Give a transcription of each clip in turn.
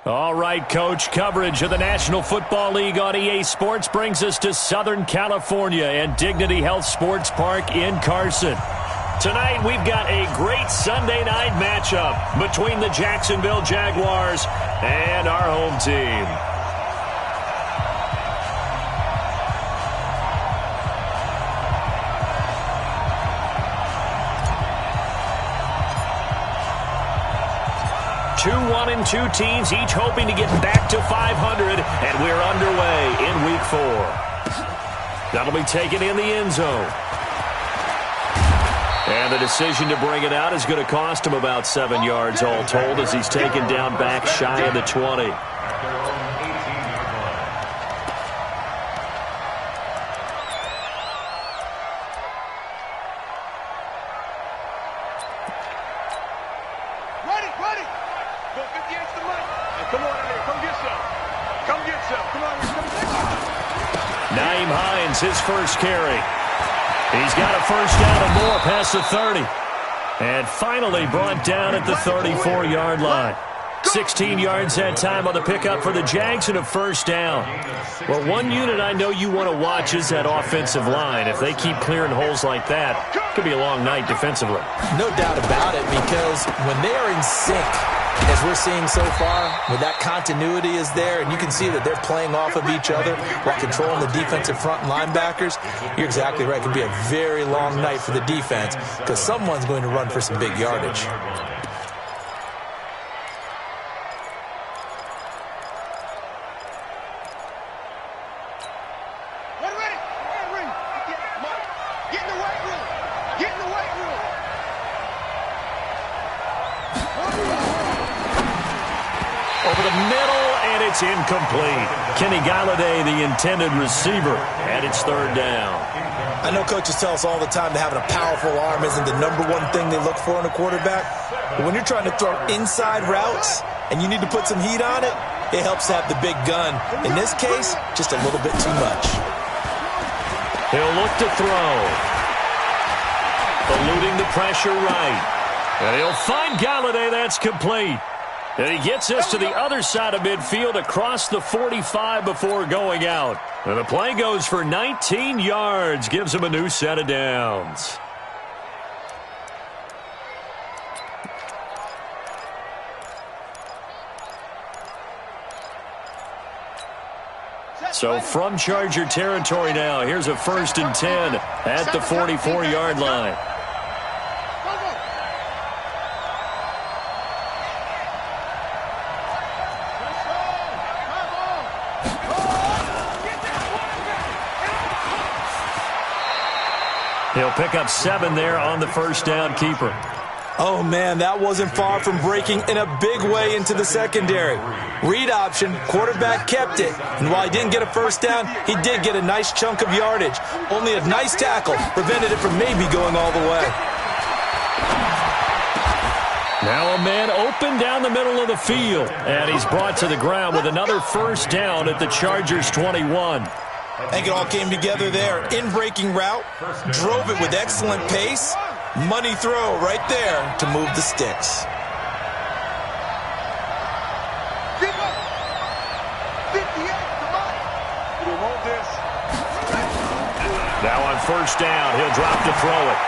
All right, Coach, coverage of the National Football League on EA Sports brings us to Southern California and Dignity Health Sports Park in Carson. Tonight, we've got a great Sunday night matchup between the Jacksonville Jaguars and our home team. Two 1-2 teams, each hoping to get back to 500, and we're underway in Week 4. That'll be taken in the end zone. And the decision to bring it out is going to cost him about 7 yards all told as he's taken down back shy of the 20. His first carry. He's got a first down and more past the 30. And finally brought down at the 34-yard line. 16 yards that time on the pickup for the Jags and a first down. Well, one unit I know you want to watch is that offensive line. If they keep clearing holes like that, it could be a long night defensively. No doubt about it, because when they are in sync, as we're seeing so far, when that continuity is there, and you can see that they're playing off of each other while controlling the defensive front and linebackers, you're exactly right. It can be a very long night for the defense because someone's going to run for some big yardage. It's incomplete. Kenny Galladay, the intended receiver, and it's third down. I know coaches tell us all the time that having a powerful arm isn't the number one thing they look for in a quarterback. But when you're trying to throw inside routes and you need to put some heat on it, it helps to have the big gun. In this case, just a little bit too much. He'll look to throw. Eluding the pressure right. And he'll find Galladay. That's complete. And he gets us to the other side of midfield across the 45 before going out. And the play goes for 19 yards, gives him a new set of downs. So from Charger territory now, here's a 1st and 10 at the 44-yard line. He'll pick up 7 there on the first down keeper. Oh, man, that wasn't far from breaking in a big way into the secondary. Read option, quarterback kept it. And while he didn't get a first down, he did get a nice chunk of yardage. Only a nice tackle prevented it from maybe going all the way. Now a man open down the middle of the field. And he's brought to the ground with another first down at the Chargers' 21. I think it all came together there. In-breaking route, drove it with excellent pace. Money throw right there to move the sticks. Now on first down, he'll drop to throw it.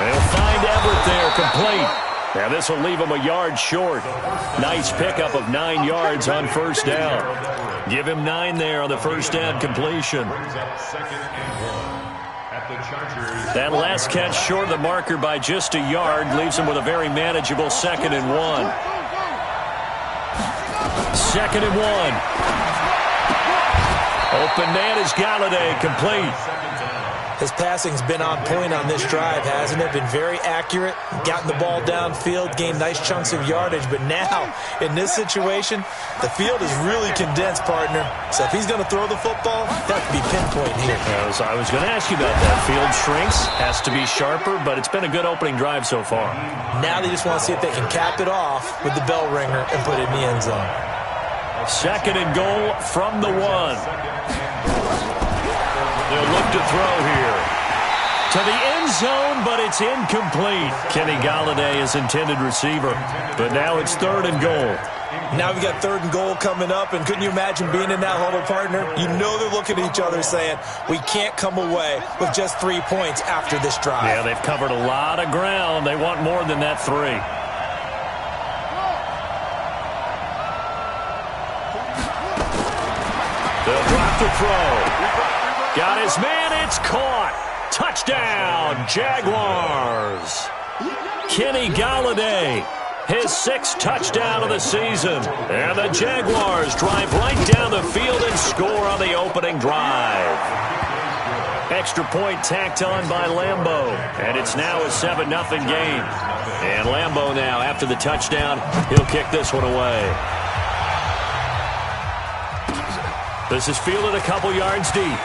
He'll find Everett there, complete. Now this will leave him a yard short. Nice pickup of 9 yards on first down. Give him 9 there on the first down completion. That last catch short of the marker by just a yard leaves him with a very manageable 2nd and 1. 2nd and 1. Open man is Galladay, complete. His passing's been on point on this drive, hasn't it? Been very accurate, gotten the ball downfield, gained nice chunks of yardage. But now, in this situation, the field is really condensed, partner. So if he's going to throw the football, that could be pinpoint here. I was going to ask you about that. Field shrinks, has to be sharper, but it's been a good opening drive so far. Now they just want to see if they can cap it off with the bell ringer and put it in the end zone. 2nd and goal from the 1. They'll look to throw here. To the end zone, but it's incomplete. Kenny Galladay is intended receiver, but now it's 3rd and goal. Now we got 3rd and goal coming up, and couldn't you imagine being in that huddle, partner? You know they're looking at each other saying, we can't come away with just 3 points after this drive. Yeah, they've covered a lot of ground. They want more than that 3. They'll drop the throw. Got his man, it's caught. Touchdown, Jaguars. Kenny Galladay, his 6th touchdown of the season. And the Jaguars drive right down the field and score on the opening drive. Extra point tacked on by Lambeau. And it's now a 7-0 game. And Lambeau now, after the touchdown, he'll kick this one away. This is fielded a couple yards deep.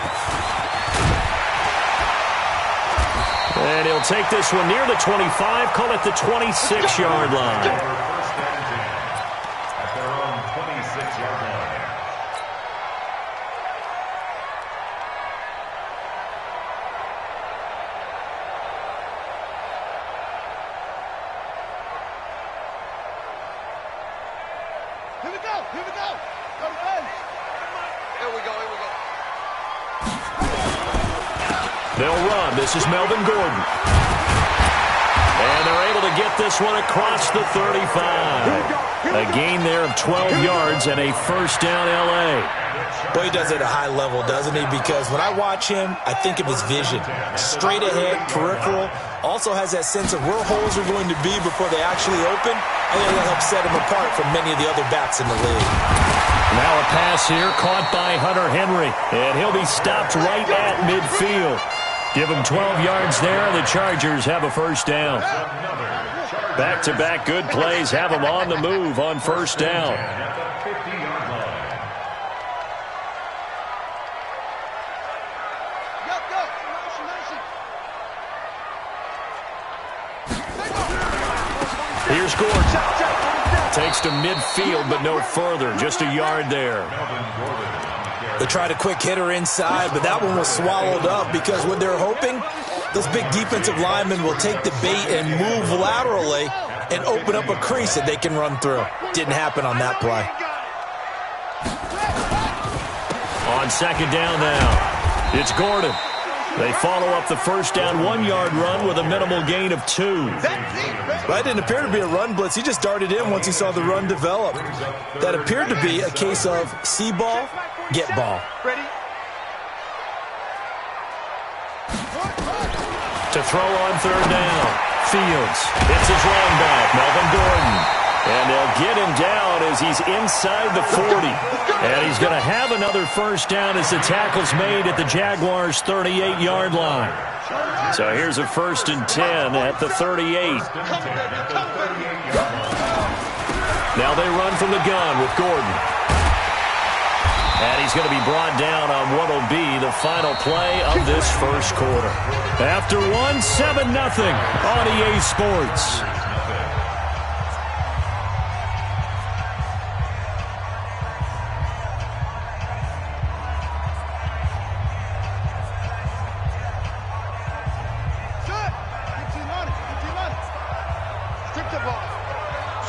And he'll take this one near the 25, call it the 26-yard line. At their own 26-yard line. Here we go, here we go. Go to base. Here we go, here we go. They'll run. This is Melvin Gordon. And they're able to get this one across the 35. A gain there of 12 yards and a first down L.A. Boy, he does it at a high level, doesn't he? Because when I watch him, I think of his vision. Straight ahead, peripheral. Also has that sense of where holes are going to be before they actually open. I think that helps set him apart from many of the other backs in the league. Now a pass here caught by Hunter Henry. And he'll be stopped right at midfield. Give him 12 yards there. The Chargers have a first down. Back-to-back good plays have them on the move on first down. Here's Gordon. Takes to midfield, but no further. Just a yard there. They tried a quick hitter inside, but that one was swallowed up because what they're hoping, those big defensive linemen will take the bait and move laterally and open up a crease that they can run through. Didn't happen on that play. On second down now, it's Gordon. They follow up the first down 1-yard run with a minimal gain of 2. That didn't appear to be a run blitz. He just darted in once he saw the run develop. That appeared to be a case of see ball, get ball. Ready? To throw on third down, Fields. It's his running back, Melvin Gordon. And they'll get him down as he's inside the 40. And he's going to have another first down as the tackle's made at the Jaguars' 38-yard line. So here's a 1st and 10 at the 38. Now they run from the gun with Gordon. And he's going to be brought down on what will be the final play of this first quarter. After one, 7-0 on EA Sports.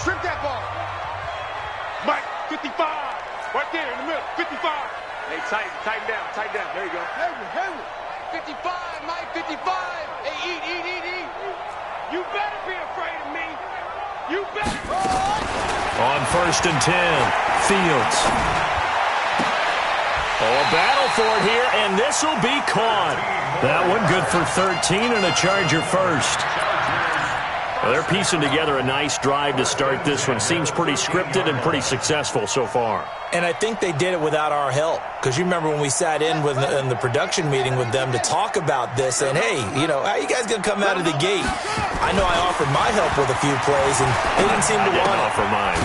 Strip that ball. Mike, 55. Right there in the middle, 55. Hey, tighten down. There you go. Henry. 55, Mike, 55. Hey, eat. You better be afraid of me. You better. On 1st and 10, Fields. Oh, a battle for it here, and this will be caught. That one good for 13 and a Charger first. Well, they're piecing together a nice drive to start this one. Seems pretty scripted and pretty successful so far. And I think they did it without our help. Because you remember when we sat in the production meeting with them to talk about this, and hey, how you guys going to come out of the gate? I know I offered my help with a few plays, and they didn't seem to want it. Offer mine.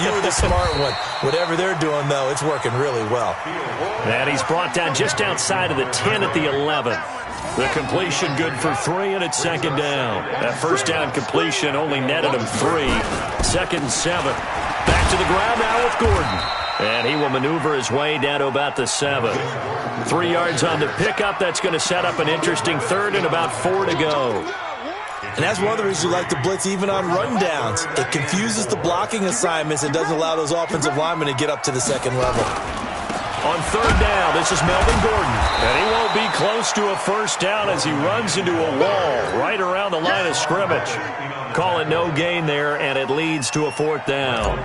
You were the smart one. Whatever they're doing, though, it's working really well. And he's brought down just outside of the 10 at the 11. The completion good for 3, and it's second down. That first down completion only netted him 3. 2nd and 7. Back to the ground now with Gordon. And he will maneuver his way down to about the 7. 3 yards on the pickup. That's going to set up an interesting third and about 4 to go. And that's one of the reasons you like to blitz even on rundowns. It confuses the blocking assignments and doesn't allow those offensive linemen to get up to the second level. On third down, this is Melvin Gordon. And he won't be close to a first down as he runs into a wall right around the line of scrimmage. Call it no gain there, and it leads to a 4th down.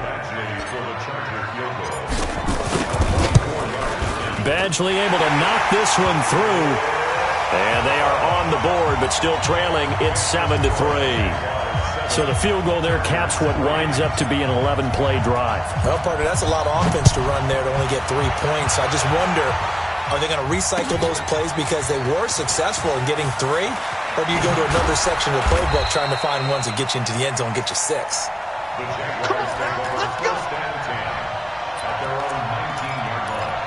Badgley able to knock this one through. And they are on the board, but still trailing. It's 7-3. So the field goal there caps what winds up to be an 11-play drive. Well, partner, that's a lot of offense to run there to only get 3 points. I just wonder, are they going to recycle those plays because they were successful in getting 3? Or do you go to another section of the playbook trying to find ones that get you into the end zone and get you 6? The Jaguars take over first and 10 at their own 19-yard line.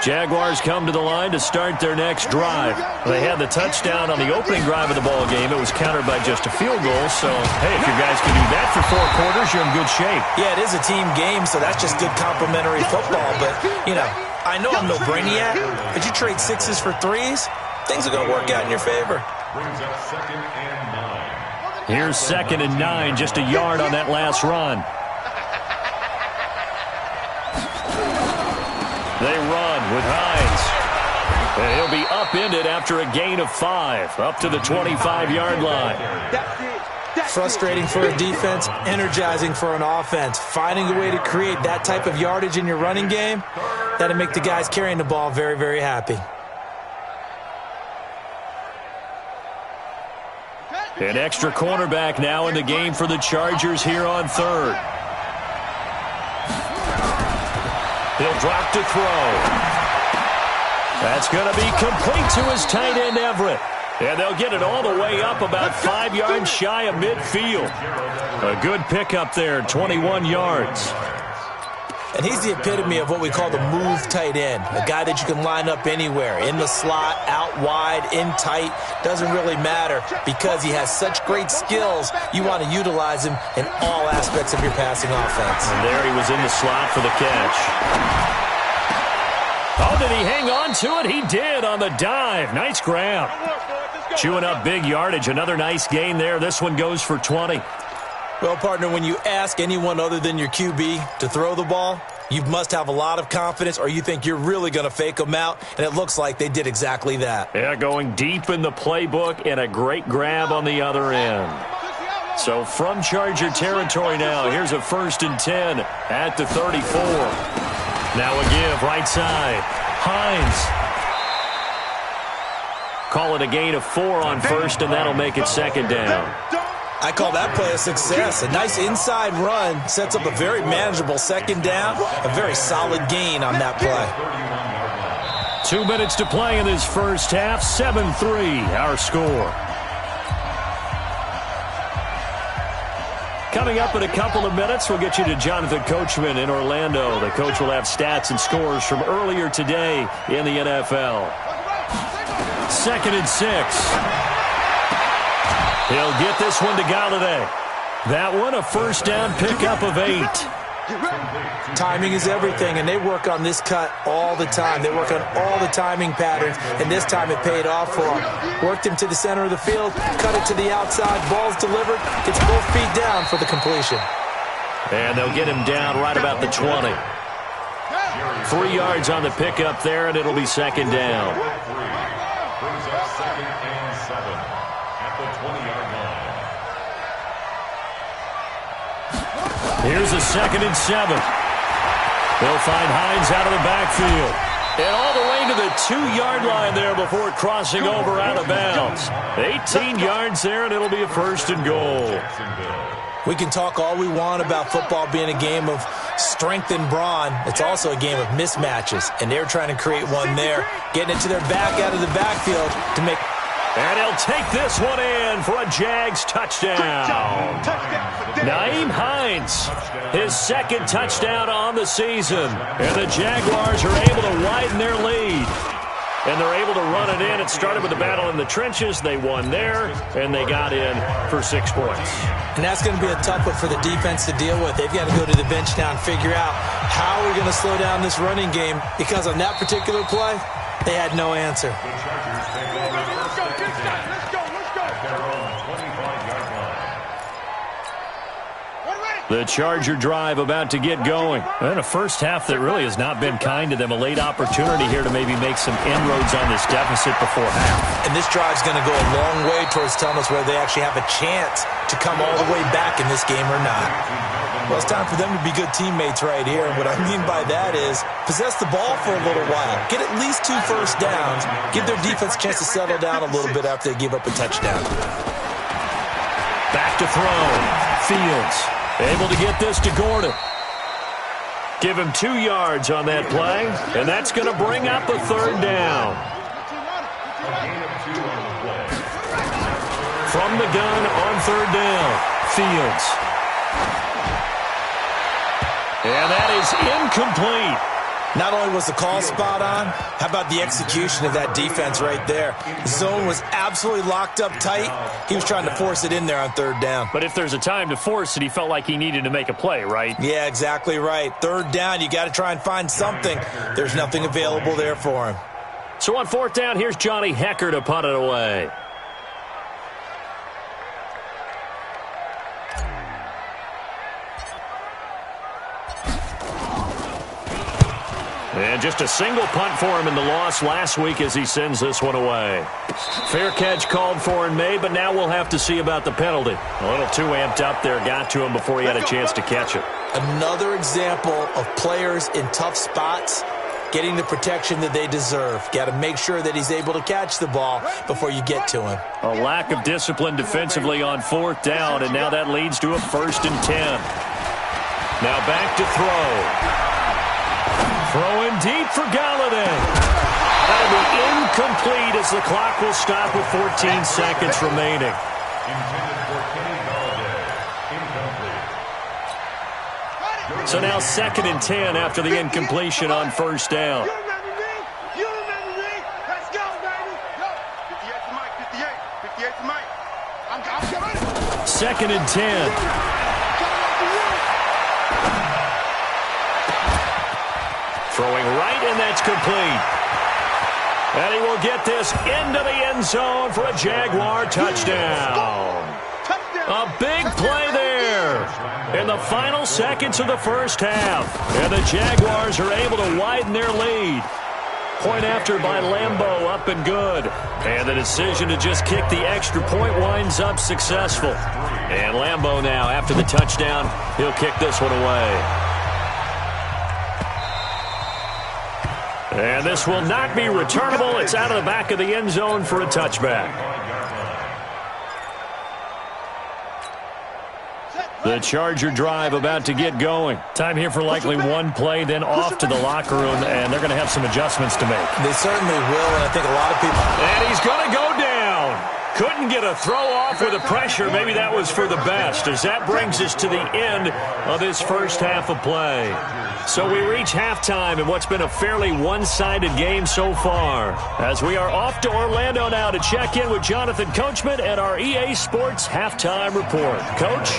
Jaguars come to the line to start their next drive. They had the touchdown on the opening drive of the ball game. It was countered by just a field goal. So, hey, if you guys can do that for 4 quarters, you're in good shape. Yeah, it is a team game, so that's just good complimentary football. But, you know, I know I'm no brainiac, but you trade 6s for 3s, things are going to work out in your favor. Brings up 2nd and 9. Here's 2nd and 9, just a yard on that last run. They run with Hines. And he'll be upended after a gain of 5, up to the 25-yard line. Frustrating for a defense, energizing for an offense. Finding a way to create that type of yardage in your running game, that'll make the guys carrying the ball very, very happy. An extra cornerback now in the game for the Chargers here on third. He'll drop to throw. That's going to be complete to his tight end, Everett. And they'll get it all the way up about 5 yards shy of midfield. A good pickup there, 21 yards. And he's the epitome of what we call the move tight end. A guy that you can line up anywhere, in the slot, out wide, in tight. Doesn't really matter because he has such great skills. You want to utilize him in all aspects of your passing offense. And there he was in the slot for the catch. Oh, did he hang on to it? He did on the dive. Nice grab. Chewing up big yardage. Another nice gain there. This one goes for 20. Well, partner, when you ask anyone other than your QB to throw the ball, you must have a lot of confidence or you think you're really going to fake them out, and it looks like they did exactly that. Yeah, going deep in the playbook and a great grab on the other end. So from Charger territory now, here's a 1st and 10 at the 34. Now a give right side. Hines. Call it a gain of 4 on first, and that'll make it 2nd down. I call that play a success. A nice inside run sets up a very manageable 2nd down. A very solid gain on that play. 2 minutes to play in this first half. 7-3, our score. Coming up in a couple of minutes, we'll get you to Jonathan Coachman in Orlando. The coach will have stats and scores from earlier today in the NFL. 2nd and 6. He'll get this one to Galladay. That one a first down pickup of 8. Timing is everything, and they work on this cut all the time. They work on all the timing patterns, and this time it paid off for him. Worked him to the center of the field, cut it to the outside, ball's delivered, gets both feet down for the completion. And they'll get him down right about the 20. 3 yards on the pickup there, and it'll be 2nd down. Brings up 2nd and 7 at the 20-yard line. Here's a 2nd and 7. They'll find Hines out of the backfield. And all the way to the 2-yard line there before crossing over out of bounds. 18 yards there, and it'll be a 1st and goal. We can talk all we want about football being a game of strength and brawn. It's also a game of mismatches, and they're trying to create one there, getting it to their back out of the backfield to make. And he'll take this one in for a Jags touchdown. Nyheim Hines, his 2nd touchdown on the season. And the Jaguars are able to widen their lead. and they're able to run it in. It started with a battle in the trenches. They won there, and they got in for 6 points. And that's going to be a tough one for the defense to deal with. They've got to go to the bench now and figure out how we're going to slow down this running game, because on that particular play, they had no answer. The Charger drive about to get going. And a first half that really has not been kind to them. A late opportunity here to maybe make some inroads on this deficit before half. And this drive's going to go a long way towards telling us whether they actually have a chance to come all the way back in this game or not. Well, it's time for them to be good teammates right here. And what I mean by that is possess the ball for a little while. Get at least 2 first downs. Give their defense a chance to settle down a little bit after they give up a touchdown. Back to throw. Fields able to get this to Gordon. Give him 2 yards on that play, and that's going to bring up a 3rd down. From the gun on 3rd down, Fields. And that is incomplete. Not only was the call spot on, how about the execution of that defense right there? The zone was absolutely locked up tight. He was trying to force it in there on 3rd down. But if there's a time to force it, he felt like he needed to make a play, right? Yeah, exactly right. 3rd down, you got to try and find something. There's nothing available there for him. So on 4th down, here's Johnny Hecker to punt it away. And just a single punt for him in the loss last week as he sends this one away. Fair catch called for and made, but now we'll have to see about the penalty. A little too amped up there, got to him before he had a chance to catch it. Another example of players in tough spots getting the protection that they deserve. Got to make sure that he's able to catch the ball before you get to him. A lack of discipline defensively on 4th down, and now that leads to a 1st and 10. Now back to throw. Throwing deep for Galladay. That'll be incomplete as the clock will stop with 14 seconds remaining. So now 2nd and 10 after the incompletion on 1st down. You remember me? You remember me? Let's go, baby. Yo, 58 to Mike, 58. 58 to Mike. I'm coming. 2nd and 10. Throwing right, and that's complete. And he will get this into the end zone for a Jaguar touchdown. A big play there in the final seconds of the first half. And the Jaguars are able to widen their lead. Point after by Lambeau, up and good. And the decision to just kick the extra point winds up successful. And Lambeau now, after the touchdown, he'll kick this one away. And this will not be returnable. It's out of the back of the end zone for a touchback. The Charger drive about to get going. Time here for likely 1 play, then off to the locker room, and they're going to have some adjustments to make. They certainly will, and I think a lot of people... And he's going to go down. Couldn't get a throw off with the pressure. Maybe that was for the best, as that brings us to the end of this first half of play. So we reach halftime in what's been a fairly one-sided game so far, as we are off to Orlando now to check in with Jonathan Coachman at our EA Sports Halftime Report. Coach?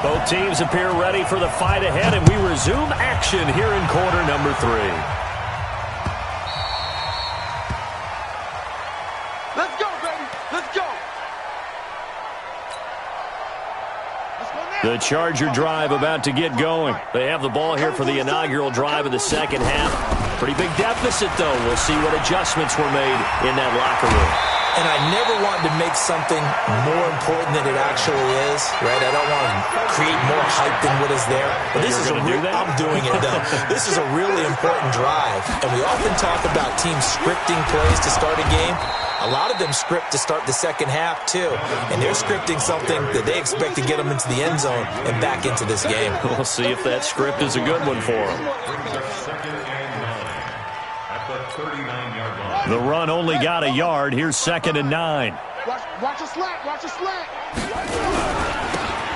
Both teams appear ready for the fight ahead, and we resume action here in quarter number 3. Let's go, baby. Let's go. The Charger drive about to get going. They have the ball here for the inaugural drive of the second half. Pretty big deficit, though. We'll see what adjustments were made in that locker room. And I never wanted to make something more important than it actually is, right? I don't want to create more hype than what is there. But this is I'm doing it, though. This is a really important drive. And we often talk about teams scripting plays to start a game. A lot of them script to start the second half, too. And they're scripting something that they expect to get them into the end zone and back into this game. We'll see if that script is a good one for them. The run only got a yard. Here's 2nd and 9. Watch a slant. Watch a slant.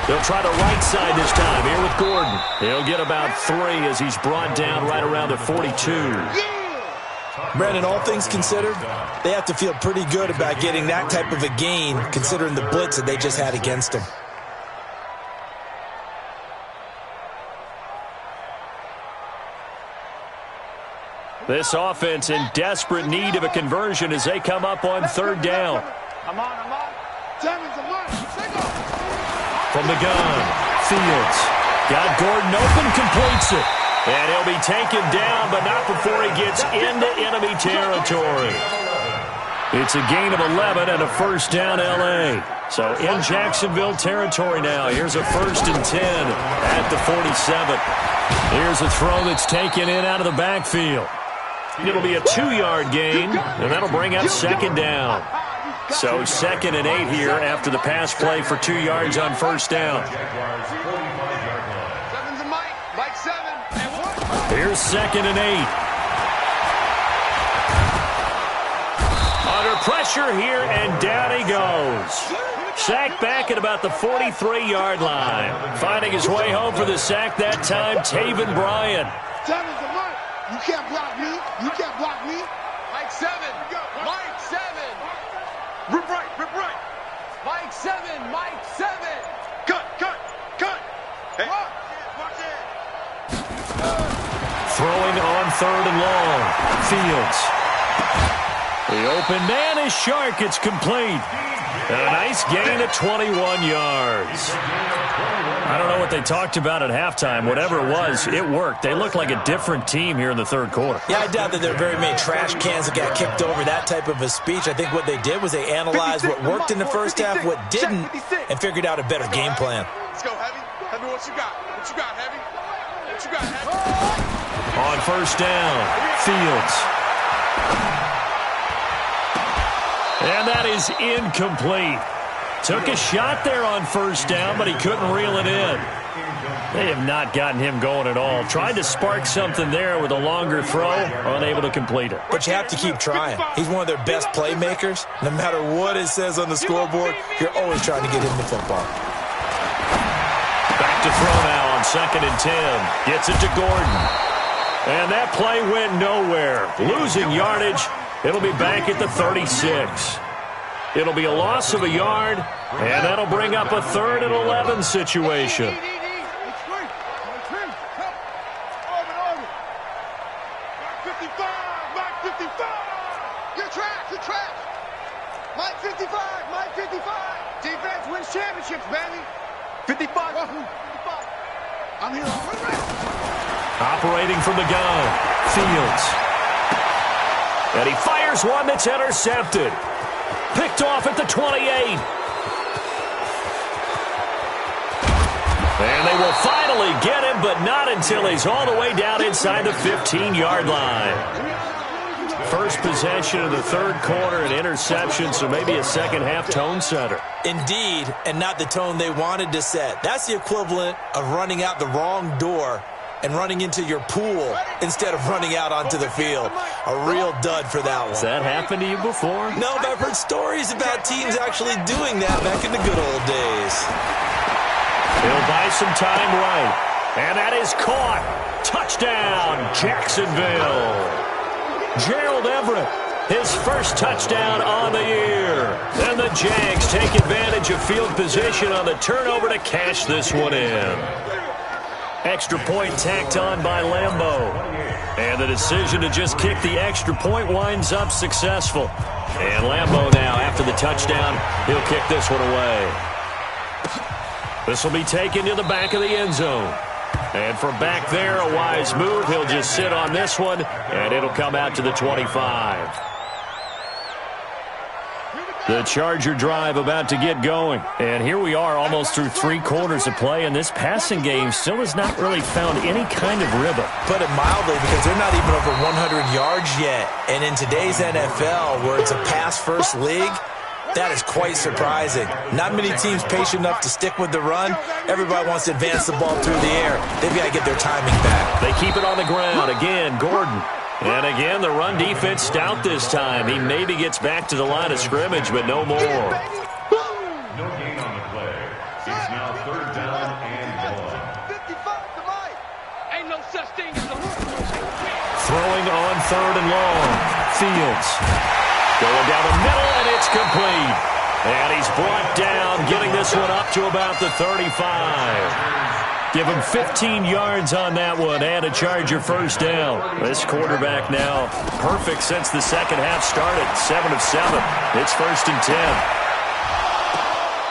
They'll try the right side this time here with Gordon. He'll get about 3 as he's brought down right around the 42. Brandon, all things considered, they have to feel pretty good about getting that type of a gain, considering the blitz that they just had against them. This offense in desperate need of a conversion as they come up on third down. I'm on. From the gun, Fields. Got Gordon open, completes it. And he'll be taken down, but not before he gets into enemy territory. It's a gain of 11 and a first down, L.A. So in Jacksonville territory now. Here's a 1st and 10 at the 47. Here's a throw that's taken in out of the backfield. It'll be a 2-yard gain, and that'll bring up 2nd down. So 2nd and 8 here after the pass play for 2 yards on first down. Seven's a Mike 7. Here's 2nd and 8. Under pressure here, and down he goes. Sacked back at about the 43-yard line. Finding his way home for the sack that time, Taven Bryan. Seven's a Mike. You can't block me. You can't block me. Mike 7. Mike 7. Rip right. Mike 7. Cut. Hey. Watch it. Throwing on 3rd and long. Fields. The open man is Shark. It's complete. And a nice gain of 21 yards. I don't know what they talked about at halftime. Whatever it was, it worked. They look like a different team here in the 3rd quarter. Yeah, I doubt that there are very many trash cans that got kicked over that type of a speech. I think what they did was they analyzed what worked in the first half, what didn't, and figured out a better game plan. Let's go, Heavy. Heavy, what you got? Heavy? What you got, Heavy? On first down, Fields. And that is incomplete. Took a shot there on first down, but he couldn't reel it in. They have not gotten him going at all. Tried to spark something there with a longer throw, unable to complete it. But you have to keep trying. He's one of their best playmakers. No matter what it says on the scoreboard, you're always trying to get him the football. Back to throw now on 2nd and 10. Gets it to Gordon. And that play went nowhere. Losing yardage. It'll be back at the 36. It'll be a loss of a yard, and that'll bring up a 3rd and 11 situation. Mike 55. Good track. Mike 55. Defense wins championships, baby. 55. I'm here. Operating from the gun, Fields. And he fires one that's intercepted. Picked off at the 28. And they will finally get him, but not until he's all the way down inside the 15-yard line. First possession of the 3rd quarter, an interception, so maybe a second-half tone setter. Indeed, and not the tone they wanted to set. That's the equivalent of running out the wrong door and running into your pool instead of running out onto the field. A real dud for that one. Has that happened to you before? No, but I've heard stories about teams actually doing that back in the good old days. He'll buy some time right. And that is caught. Touchdown, Jacksonville. Gerald Everett, his first touchdown on the year. And the Jags take advantage of field position on the turnover to cash this one in. Extra point tacked on by Lambeau. And the decision to just kick the extra point winds up successful. And Lambeau now, after the touchdown, he'll kick this one away. This will be taken to the back of the end zone. And from back there, a wise move. He'll just sit on this one, and it'll come out to the 25. The Charger drive about to get going. And here we are almost through 3 quarters of play, and this passing game still has not really found any kind of rhythm. Put it mildly, because they're not even over 100 yards yet. And in today's NFL, where it's a pass-first league, that is quite surprising. Not many teams patient enough to stick with the run. Everybody wants to advance the ball through the air. They've got to get their timing back. They keep it on the ground. Again, Gordon. And again, the run defense stout this time. He maybe gets back to the line of scrimmage, but no more. No gain on the play. It's now 3rd down and 1. 55 to Mike. Ain't no such thing as a run. Throw Throwing on 3rd and long. Fields. Going down the middle, and it's complete. And he's brought down, getting this one up to about the 35. Give him 15 yards on that one and a Charger first down. This quarterback now perfect since the second half started. 7 of 7. It's 1st and 10.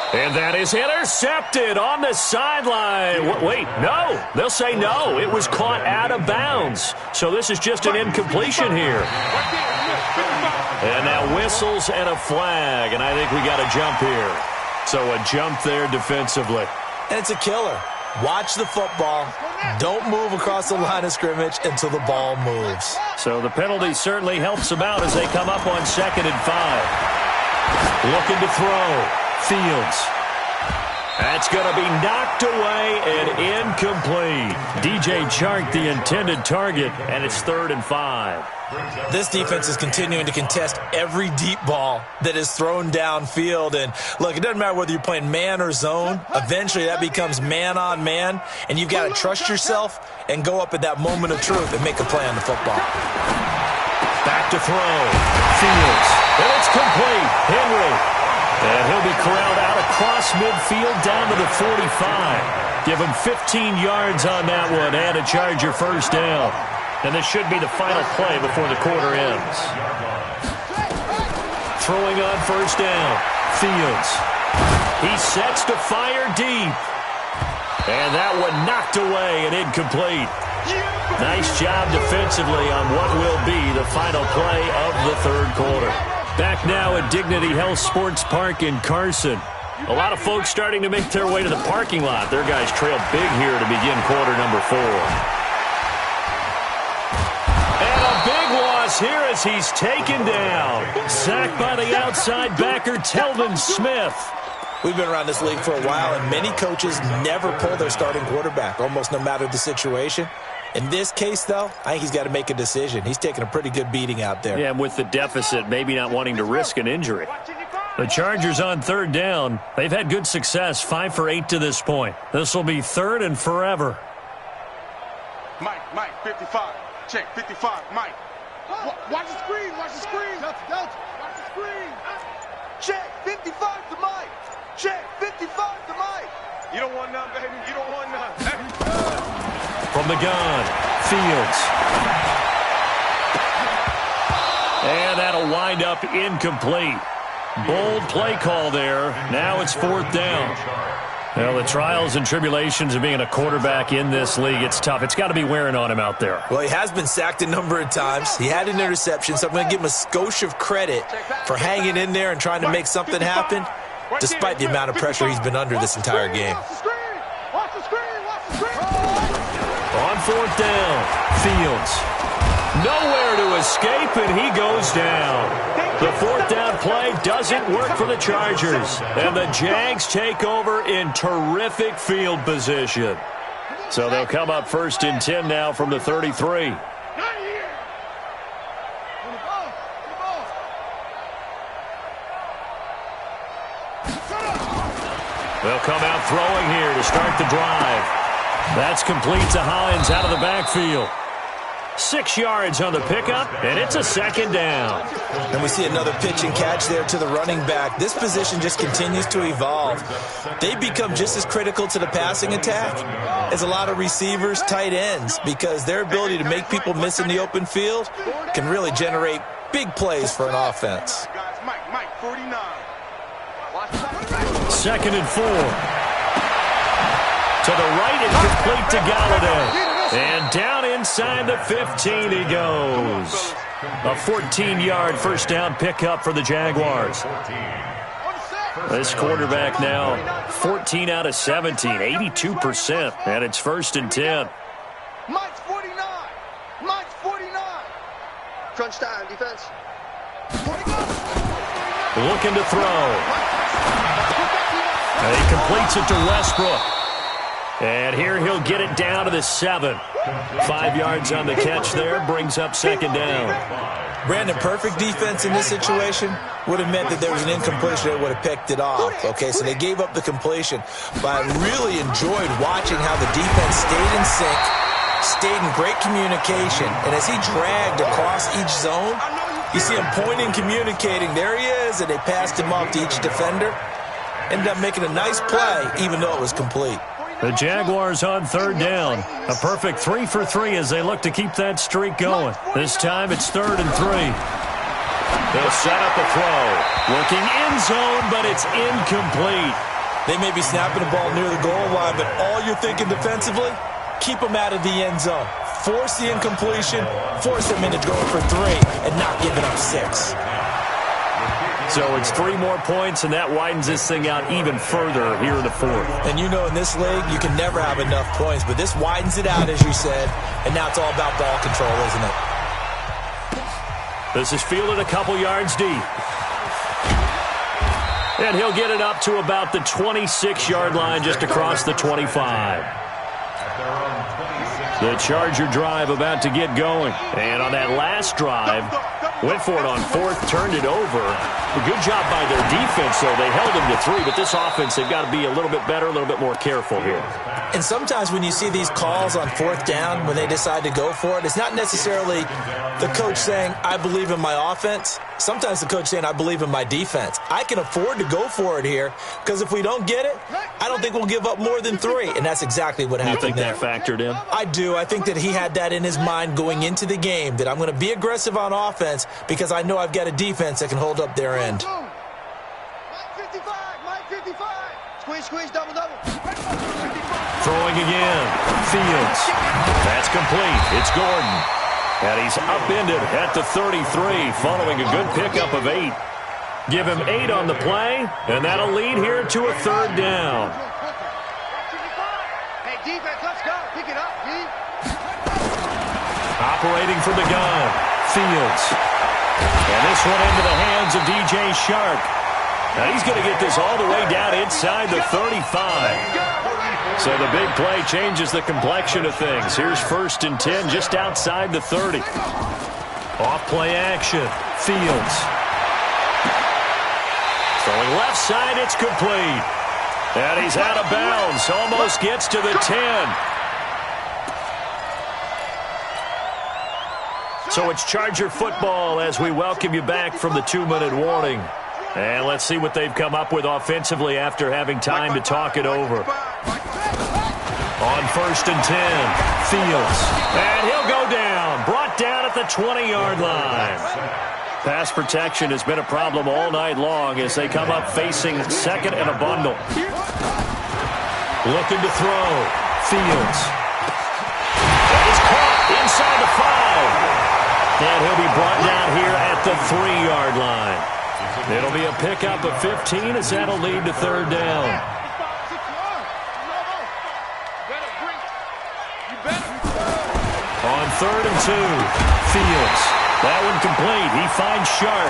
And that is intercepted on the sideline. Wait, no. They'll say no. It was caught out of bounds. So this is just an incompletion here. And now whistles and a flag. And I think we got a jump here. So a jump there defensively. And it's a killer. Watch the football. Don't move across the line of scrimmage until the ball moves. So the penalty certainly helps them out as they come up on 2nd and 5. Looking to throw. Fields. That's going to be knocked away and incomplete. DJ Chark, the intended target, and it's 3rd and 5. This defense is continuing to contest every deep ball that is thrown downfield. And, look, it doesn't matter whether you're playing man or zone. Eventually that becomes man on man, and you've got to trust yourself and go up at that moment of truth and make a play on the football. Back to throw. Fields. And it's complete. Henry. And he'll be corralled out across midfield down to the 45. Give him 15 yards on that one and a Charger first down. And this should be the final play before the quarter ends. Throwing on 1st down. Fields. He sets to fire deep. And that one knocked away and incomplete. Nice job defensively on what will be the final play of the 3rd quarter. Back now at Dignity Health Sports Park in Carson. A lot of folks starting to make their way to the parking lot. Their guys trail big here to begin quarter number 4. And a big loss here as he's taken down. Sacked by the outside backer, Telvin Smith. We've been around this league for a while, and many coaches never pull their starting quarterback, almost no matter the situation. In this case, though, I think he's got to make a decision. He's taking a pretty good beating out there. Yeah, and with the deficit, maybe not wanting to risk an injury. The Chargers on 3rd down. They've had good success, 5 for 8 to this point. This will be 3rd and forever. Mike, 55. Check, 55, Mike. Watch the screen, watch the screen. Watch the screen. Check, 55 to Mike. Check, 55 to Mike. You don't want none, baby. You don't want none. From the gun, Fields. And that'll wind up incomplete. Bold play call there. Now it's 4th down. Well, the trials and tribulations of being a quarterback in this league, it's tough. It's got to be wearing on him out there. Well, he has been sacked a number of times. He had an interception, so I'm going to give him a skosh of credit for hanging in there and trying to make something happen, despite the amount of pressure he's been under this entire game. On 4th down, Fields. Nowhere to escape, and he goes down. The 4th down play doesn't work for the Chargers, and the Jags take over in terrific field position. So they'll come up 1st and 10 now from the 33. They'll come out throwing here to start the drive. That's complete to Hines out of the backfield. 6 yards on the pickup, and it's a 2nd down. And we see another pitch and catch there to the running back. This position just continues to evolve. They become just as critical to the passing attack as a lot of receivers, tight ends, because their ability to make people miss in the open field can really generate big plays for an offense. Mike, 49. 2nd and 4. To the right and complete to Galladay. And down inside the 15 he goes. A 14-yard first down pickup for the Jaguars. This quarterback now 14 out of 17, 82%, and it's 1st and 10. Mike's 49. Mike's 49. Crunch time, defense. Looking to throw. And he completes it to Westbrook. And here he'll get it down to the 7. 5 yards on the catch there, brings up 2nd down. Brandon, perfect defense in this situation would have meant that there was an incompletion that would have picked it off. Okay, so they gave up the completion. But I really enjoyed watching how the defense stayed in sync stayed in great communication. And as he dragged across each zone, you see him pointing, communicating. There he is, and they passed him off to each defender. Ended up making a nice play, even though it was complete. The Jaguars on third down. A perfect 3 for 3 as they look to keep that streak going. This time it's 3rd and 3. They'll set up a throw. Looking end zone, but it's incomplete. They may be snapping the ball near the goal line, but all you're thinking defensively, keep them out of the end zone. Force the incompletion, force them into going for 3, and not giving up 6. So it's 3 more points, and that widens this thing out even further here in the 4th. And you know in this league, you can never have enough points, but this widens it out, as you said, and now it's all about ball control, isn't it? This is fielded a couple yards deep. And he'll get it up to about the 26-yard line, just across the 25. The Charger drive about to get going. And on that last drive, went for it on 4th, turned it over. A good job by their defense, though. They held them to 3, but this offense, they've got to be a little bit better, a little bit more careful here. And sometimes when you see these calls on 4th down, when they decide to go for it, it's not necessarily the coach saying, I believe in my offense. Sometimes the coach saying, I believe in my defense. I can afford to go for it here, because if we don't get it, I don't think we'll give up more than 3. And that's exactly what happened there. You think there. that factored in? I do. I think that he had that in his mind going into the game, that I'm going to be aggressive on offense because I know I've got a defense that can hold up their end. Squeeze, double. Throwing again. Fields. That's complete. It's Gordon. And he's upended at the 33, following a good pickup of 8. Give him 8 on the play, and that'll lead here to a 3rd down. Hey, defense, let's go. Pick it up, D. Operating from the gun. Fields. And this one into the hands of DJ Shark. Now he's going to get this all the way down inside the 35. So the big play changes the complexion of things. Here's 1st and 10 just outside the 30. Off play action. Fields. Throwing left side, it's complete. And he's out of bounds. Almost gets to the 10. So it's Charger football as we welcome you back from the 2-minute warning. And let's see what they've come up with offensively after having time to talk it over. On 1st and 10, Fields. And he'll go down. Brought down at the 20-yard line. Pass protection has been a problem all night long as they come up facing 2nd and a bundle. Looking to throw. Fields. And he's caught inside the 5. And he'll be brought down here at the 3-yard line. It'll be a pickup of 15 as that'll lead to 3rd down. On 3rd and 2, Fields. That one complete. He finds Sharp.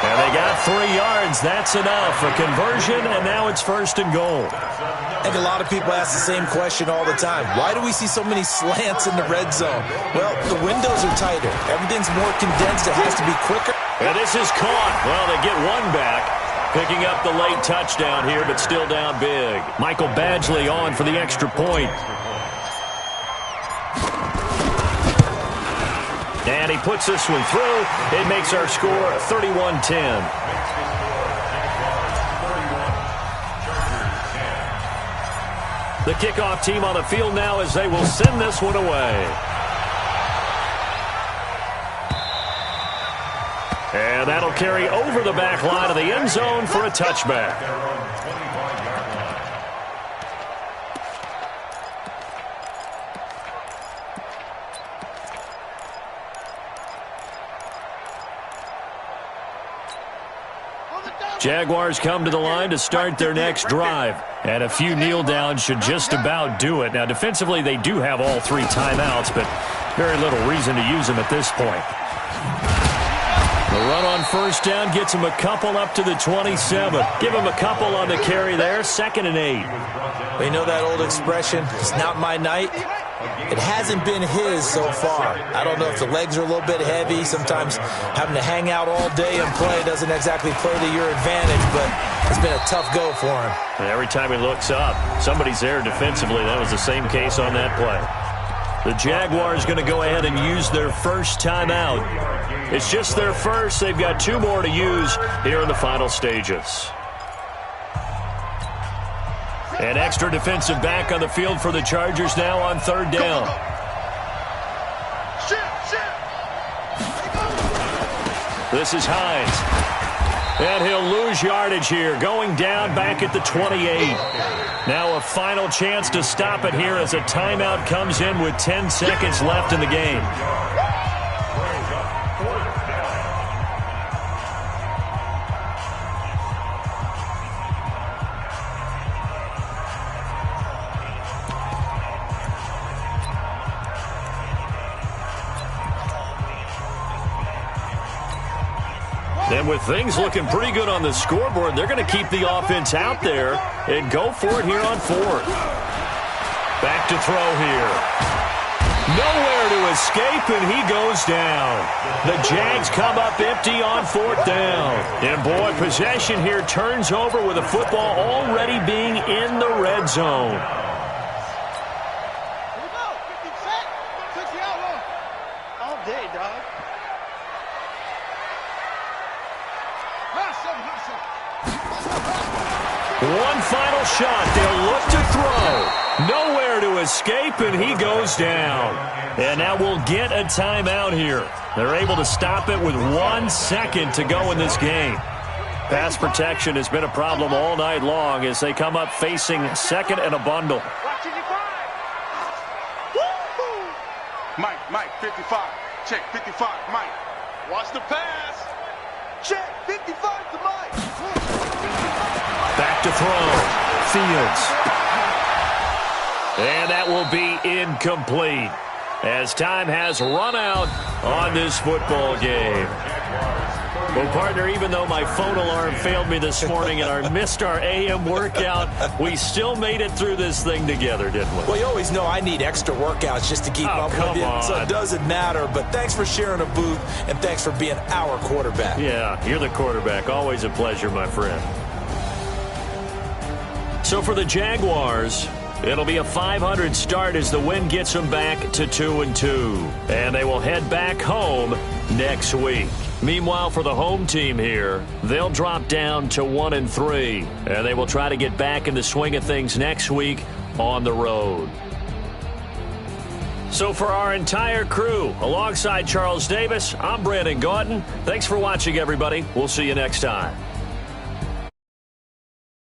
And they got 3 yards. That's enough. A conversion, and now it's 1st and goal. I think a lot of people ask the same question all the time. Why do we see so many slants in the red zone? Well, the windows are tighter. Everything's more condensed. It has to be quicker. And this is caught. Well, they get one back. Picking up the late touchdown here, but still down big. Michael Badgley on for the extra point. And he puts this one through. It makes our score 31-10. The kickoff team on the field now as they will send this one away. And that'll carry over the back line of the end zone for a touchback. Jaguars come to the line to start their next drive. And a few kneel downs should just about do it. Now, defensively, they do have all 3 timeouts, but very little reason to use them at this point. The run on 1st down gets him a couple up to the 27. Give him a couple on the carry there. 2nd and 8. Well, you know that old expression, it's not my night? It hasn't been his so far. I don't know if the legs are a little bit heavy. Sometimes having to hang out all day and play doesn't exactly play to your advantage, but it's been a tough go for him. And every time he looks up, somebody's there defensively. That was the same case on that play. The Jaguars going to go ahead and use their first timeout. It's just their first. They've got 2 more to use here in the final stages. An extra defensive back on the field for the Chargers now on 3rd down. This is Hines. And he'll lose yardage here, going down back at the 28. Now a final chance to stop it here as a timeout comes in with 10 seconds left in the game. And with things looking pretty good on the scoreboard, they're going to keep the offense out there and go for it here on 4th. Back to throw here. Nowhere to escape, and he goes down. The Jags come up empty on 4th down. And, boy, possession here turns over with the football already being in the red zone. All day, dog. One final shot. They'll look to throw. Nowhere to escape, and he goes down. And now we'll get a timeout here. They're able to stop it with 1 second to go in this game. Pass protection has been a problem all night long as they come up facing 2nd and a bundle. Mike, 55. Check, 55, Mike. Watch the pass. Check, 55 to Mike. Back to throw. Fields. And that will be incomplete as time has run out on this football game. Well, partner, even though my phone alarm failed me this morning and I missed our AM workout, we still made it through this thing together, didn't we? Well, you always know I need extra workouts just to keep up with you, so it doesn't matter. But thanks for sharing a booth, and thanks for being our quarterback. Yeah, you're the quarterback. Always a pleasure, my friend. So for the Jaguars, it'll be a 500 start as the win gets them back to 2-2. And they will head back home next week. Meanwhile, for the home team here, they'll drop down to 1-3. And they will try to get back in the swing of things next week on the road. So for our entire crew, alongside Charles Davis, I'm Brandon Gautin. Thanks for watching, everybody. We'll see you next time.